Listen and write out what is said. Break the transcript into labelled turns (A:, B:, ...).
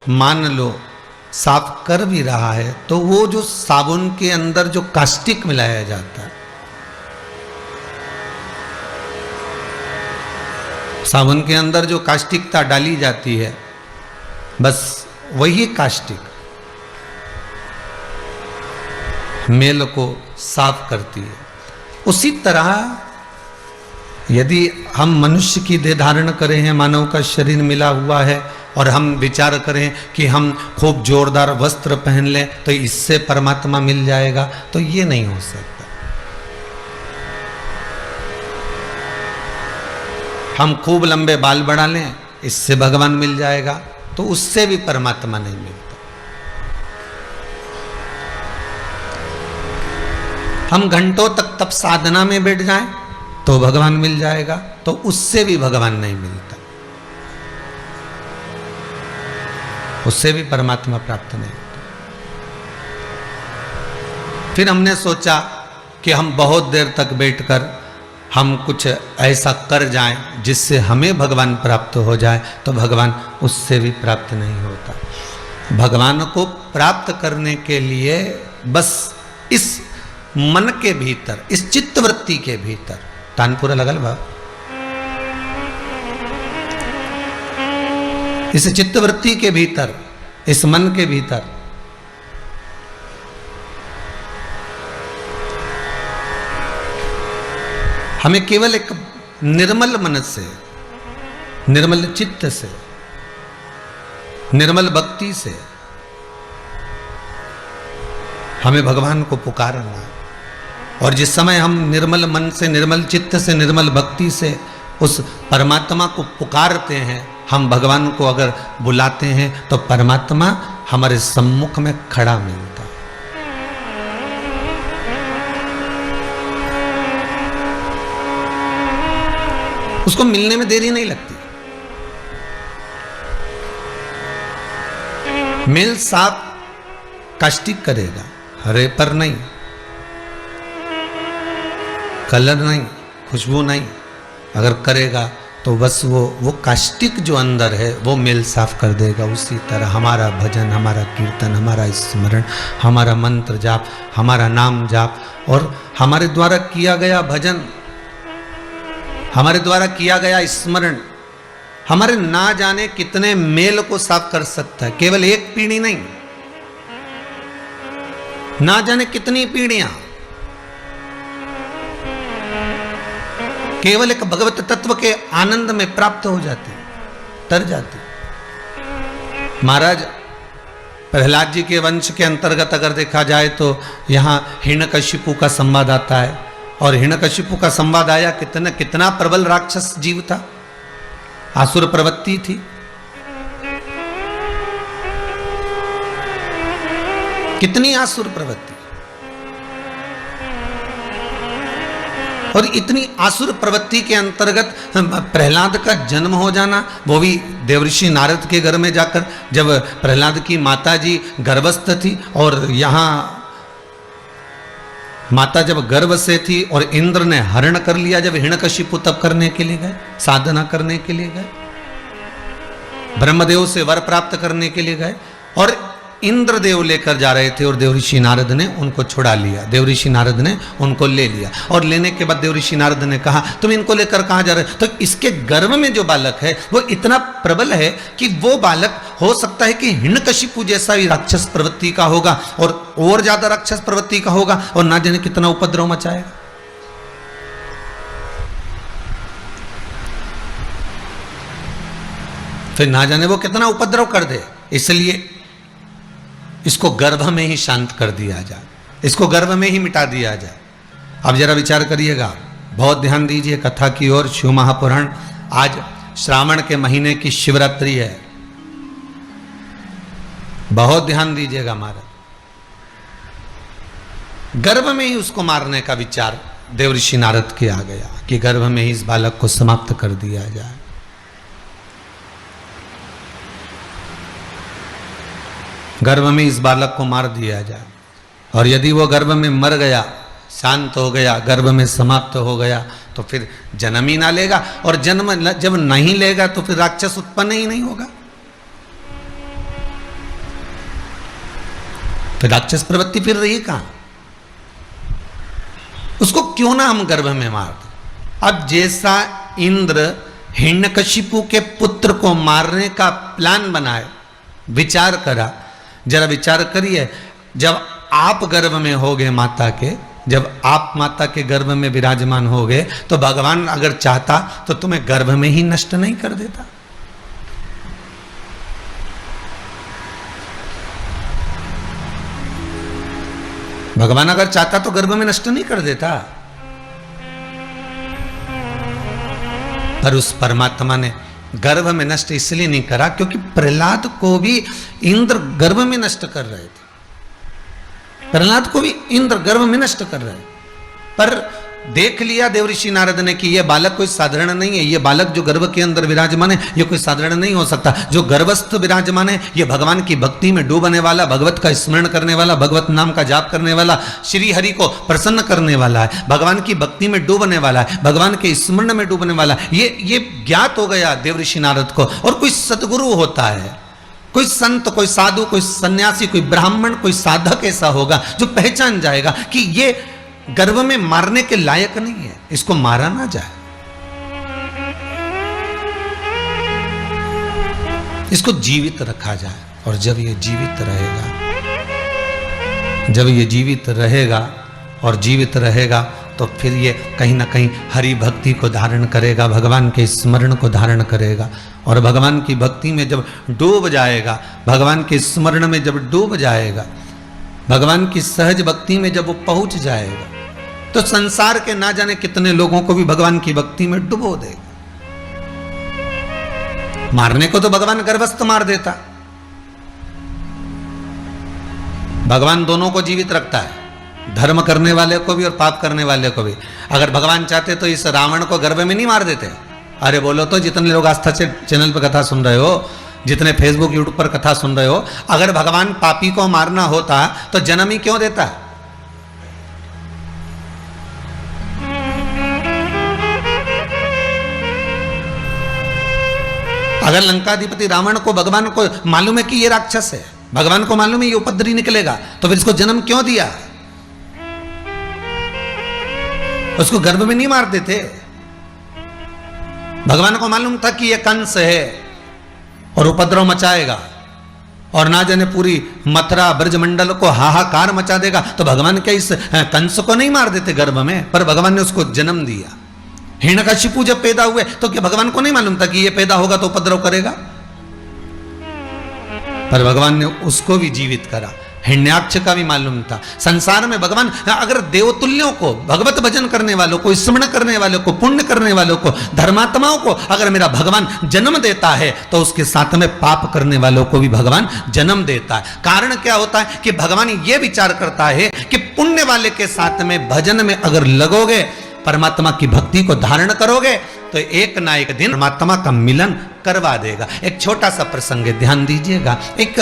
A: मान लो साफ कर भी रहा है तो वो जो साबुन के अंदर जो कास्टिक मिलाया जाता है, साबुन के अंदर जो कास्टिकता डाली जाती है, बस वही कास्टिक मेल को साफ करती है। उसी तरह यदि हम मनुष्य की देह धारण करें हैं, मानव का शरीर मिला हुआ है, और हम विचार करें कि हम खूब जोरदार वस्त्र पहन लें तो इससे परमात्मा मिल जाएगा, तो ये नहीं हो सकता। हम खूब लंबे बाल बढ़ा लें, इससे भगवान मिल जाएगा, तो उससे भी परमात्मा नहीं मिलता। हम घंटों तक तप साधना में बैठ जाएं तो भगवान मिल जाएगा, तो उससे भी भगवान नहीं मिलता, उससे भी परमात्मा प्राप्त नहीं होता। फिर हमने सोचा कि हम बहुत देर तक बैठकर हम कुछ ऐसा कर जाएं जिससे हमें भगवान प्राप्त हो जाए, तो भगवान उससे भी प्राप्त नहीं होता। भगवान को प्राप्त करने के लिए बस इस मन के भीतर, इस चित्तवृत्ति के भीतर, तानपुरा लगल बा, इस चित्तवृत्ति के भीतर, इस मन के भीतर हमें केवल एक निर्मल मन से, निर्मल चित्त से, निर्मल भक्ति से हमें भगवान को पुकारना है। और जिस समय हम निर्मल मन से, निर्मल चित्त से, निर्मल भक्ति से उस परमात्मा को पुकारते हैं, हम भगवान को अगर बुलाते हैं, तो परमात्मा हमारे सम्मुख में खड़ा मिलता है। उसको मिलने में देरी नहीं लगती। मेल साफ कास्टिक करेगा, हरे पर नहीं, कलर नहीं, खुशबू नहीं, अगर करेगा तो बस वो कास्टिक जो अंदर है वो मेल साफ कर देगा। उसी तरह हमारा भजन, हमारा कीर्तन, हमारा स्मरण, हमारा मंत्र जाप, हमारा नाम जाप और हमारे द्वारा किया गया भजन, हमारे द्वारा किया गया स्मरण हमारे ना जाने कितने मेल को साफ कर सकता है। केवल एक पीढ़ी नहीं, ना जाने कितनी पीढ़ियां केवल एक भगवत तत्व के आनंद में प्राप्त हो जाती, तर जाती। महाराज प्रहलाद जी के वंश के अंतर्गत अगर देखा जाए तो यहाँ हिरण्यकशिपु का संवाद आता है, और हिरण्यकशिपु का संवाद आया, कितना प्रबल राक्षस जीव था, आसुर प्रवृत्ति थी, कितनी आसुर प्रवृत्ति, और इतनी आसुर प्रवृत्ति के अंतर्गत प्रहलाद का जन्म हो जाना, वो भी देवऋषि नारद के घर में जाकर, जब प्रहलाद की माता जी गर्भस्थ थी और यहाँ माता जब गर्भ से थी और इंद्र ने हरण कर लिया, जब हिरण्यकशिपु तप करने के लिए गए, साधना करने के लिए गए, ब्रह्मदेव से वर प्राप्त करने के लिए गए, और इंद्रदेव लेकर जा रहे थे और देवऋषि नारद ने उनको छुड़ा लिया। देवऋषि नारद ने उनको ले लिया, और लेने के बाद देवऋषि नारद ने कहा तुम इनको लेकर कहाँ जा रहे हो? तो इसके गर्भ में जो बालक है वो इतना प्रबल है कि वो बालक हो सकता है कि हिरण्यकशिपु जैसा ही राक्षस प्रवृत्ति का होगा, और ज्यादा राक्षस प्रवृत्ति का होगा, और ना जाने कितना उपद्रव मचाएगा। फिर ना जाने वो कितना उपद्रव कर दे, इसलिए इसको गर्भ में ही शांत कर दिया जाए, इसको गर्भ में ही मिटा दिया जाए। अब जरा विचार करिएगा, बहुत ध्यान दीजिए कथा की ओर। शिव महापुराण, आज श्रावण के महीने की शिवरात्रि है, बहुत ध्यान दीजिएगा महाराज। गर्भ में ही उसको मारने का विचार देवऋषि नारद के आ गया कि गर्भ में ही इस बालक को समाप्त कर दिया जाए। गर्भ में इस बालक को मार दिया जाए, और यदि वो गर्भ में मर गया, शांत हो गया, गर्भ में समाप्त हो गया, तो फिर जन्म ही ना लेगा, और जन्म जब नहीं लेगा तो फिर राक्षस उत्पन्न ही नहीं होगा। फिर राक्षस प्रवृत्ति फिर रही कहां? उसको क्यों ना हम गर्भ में मार दें? अब जैसा इंद्र हिरण्यकशिपु के पुत्र को मारने का प्लान बनाए, विचार करा, जरा विचार करिए, जब आप गर्भ में होगे माता के, जब आप माता के गर्भ में विराजमान होगे, तो भगवान अगर चाहता तो तुम्हें गर्भ में ही नष्ट नहीं कर देता? भगवान अगर चाहता तो गर्भ में नष्ट नहीं कर देता। पर उस परमात्मा ने गर्भ में नष्ट इसलिए नहीं करा क्योंकि प्रहलाद को भी इंद्र गर्भ में नष्ट कर रहे थे। प्रहलाद को भी इंद्र गर्भ में नष्ट कर रहे, पर देख लिया देवऋषि नारद ने कि यह बालक कोई साधारण नहीं है, यह बालक जो गर्भ के अंदर विराजमान है यह कोई साधारण नहीं हो सकता। जो गर्भस्थ विराजमान है यह भगवान की भक्ति में डूबने वाला, भगवत का स्मरण करने वाला, भगवत नाम का जाप करने वाला, श्री हरि को प्रसन्न करने वाला है, भगवान की भक्ति में डूबने वाला है, भगवान के स्मरण में डूबने वाला है। ये ज्ञात हो गया देवऋषि नारद को। और कोई सदगुरु होता है, कोई संत, कोई साधु, कोई सन्यासी, कोई ब्राह्मण, कोई साधक ऐसा होगा जो पहचान जाएगा कि ये गर्भ में मारने के लायक नहीं है, इसको मारा ना जाए, इसको जीवित रखा जाए। और जब ये जीवित रहेगा, जब ये जीवित रहेगा और जीवित रहेगा तो फिर ये कहीं ना कहीं हरि भक्ति को धारण करेगा, भगवान के स्मरण को धारण करेगा। और भगवान की भक्ति में जब डूब जाएगा, भगवान के स्मरण में जब डूब जाएगा, भगवान की सहज भक्ति में जब वो पहुंच जाएगा, तो संसार के ना जाने कितने लोगों को भी भगवान की भक्ति में डुबो देगा। मारने को तो भगवान गर्भस्थ मार देता, भगवान दोनों को जीवित रखता है, धर्म करने वाले को भी और पाप करने वाले को भी। अगर भगवान चाहते तो इस रावण को गर्भ में नहीं मार देते। अरे बोलो तो, जितने लोग आस्था चैनल पर कथा सुन रहे हो, जितने फेसबुक यूट्यूब पर कथा सुन रहे हो, अगर भगवान पापी को मारना होता तो जन्म ही क्यों देता? अगर लंकाधिपति रावण को भगवान को मालूम है कि ये राक्षस है, भगवान को मालूम है ये उपद्रवी निकलेगा, तो फिर इसको जन्म क्यों दिया? उसको गर्भ में नहीं मार देते। भगवान को मालूम था कि ये कंस है और उपद्रव मचाएगा और ना जाने पूरी मथुरा ब्रजमंडल को हाहाकार मचा देगा, तो भगवान क्या इस कंस को नहीं मार देते गर्भ में? पर भगवान ने उसको जन्म दिया। हिरण्यकशिपु जब पैदा हुए तो क्या भगवान को नहीं मालूम था कि ये पैदा होगा तो उपद्रव करेगा? पर भगवान ने उसको भी जीवित करा। हिरण्याक्ष का भी मालूम था। संसार में भगवान अगर देवतुल्यों को, भगवत भजन करने वालों को, स्मरण करने वालों को, पुण्य करने वालों को, धर्मात्माओं को अगर मेरा भगवान जन्म देता है तो उसके साथ में पाप करने वालों को भी भगवान जन्म देता है। कारण क्या होता है कि भगवान ये विचार करता है कि पुण्य वाले के साथ में भजन में अगर लगोगे, परमात्मा की भक्ति को धारण करोगे, तो एक ना एक दिन परमात्मा का मिलन करवा देगा। एक छोटा सा प्रसंग है, ध्यान दीजिएगा। एक